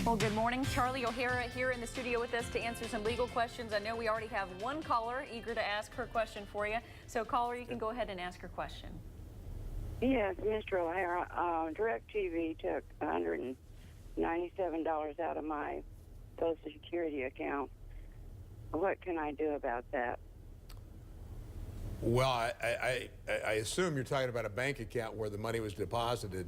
Well, good morning. Charley O'Hara here in the studio with us to answer some legal questions. I know we already have one caller eager to ask her question for you. So, caller, you can go ahead and ask her question. Yes, Mr. O'Hara, DirecTV took $197 out of my Social Security account. What can I do about that? Well, I assume you're talking about a bank account where the money was deposited.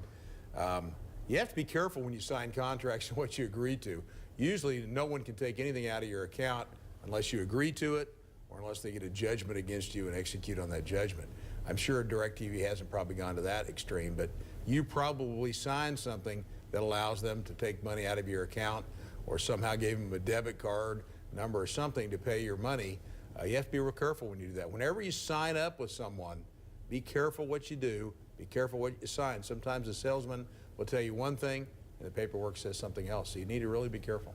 You have to be careful when you sign contracts and what you agree to. Usually, no one can take anything out of your account unless you agree to it or unless they get a judgment against you and execute on that judgment. I'm sure DirecTV hasn't probably gone to that extreme, but you probably signed something that allows them to take money out of your account or somehow gave them a debit card number or something to pay your money. You have to be real careful when you do that. Whenever you sign up with someone, be careful what you do, be careful what you sign. Sometimes the salesman will tell you one thing and the paperwork says something else, so you need to really be careful.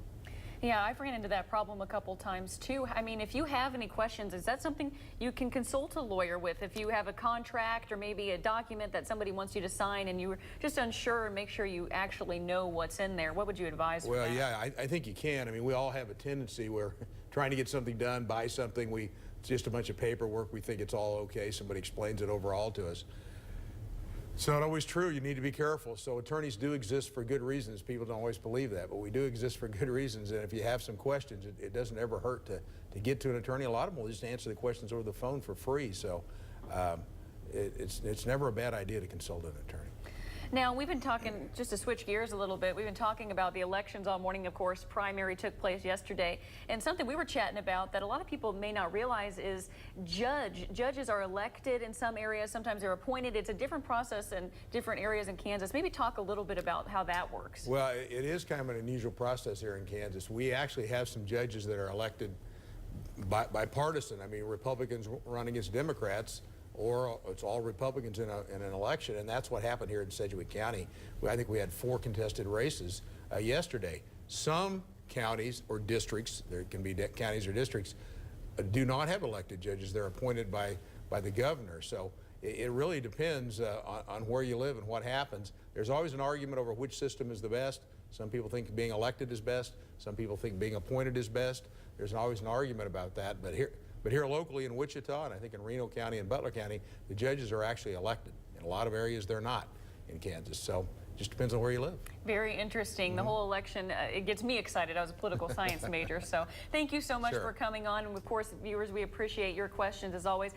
Yeah, I've ran into that problem a couple times too. I mean, if you have any questions, is that something you can consult a lawyer with? If you have a contract or maybe a document that somebody wants you to sign and you're just unsure, and make sure you actually know what's in there, what would you advise for that? Well, yeah, I think you can. I mean, we all have a tendency where trying to get something done, buy something, it's just a bunch of paperwork, we think it's all okay, somebody explains it overall to us. It's not always true. You need to be careful. So attorneys do exist for good reasons. People don't always believe that, but we do exist for good reasons. And if you have some questions, it doesn't ever hurt to get to an attorney. A lot of them will just answer the questions over the phone for free. So it's never a bad idea to consult an attorney. Now, we've been talking, just to switch gears a little bit, we've been talking about the elections all morning. Of course, primary took place yesterday. And something we were chatting about that a lot of people may not realize is judges are elected in some areas. Sometimes they're appointed. It's a different process in different areas in Kansas. Maybe talk a little bit about how that works. Well, it is kind of an unusual process here in Kansas. We actually have some judges that are elected bipartisan. I mean, Republicans run against Democrats, or it's all Republicans in an election, and that's what happened here in Sedgwick County. I think we had 4 contested races yesterday. Some counties or districts, there can be counties or districts, do not have elected judges. They're appointed by the governor. So it really depends on where you live and what happens. There's always an argument over which system is the best. Some people think being elected is best. Some people think being appointed is best. There's always an argument about that. But here locally in Wichita, and I think in Reno County and Butler County, the judges are actually elected. In a lot of areas, they're not in Kansas. So it just depends on where you live. Very interesting. The whole election, it gets me excited. I was a political science major. So thank you so much for coming on. And of course, viewers, we appreciate your questions as always.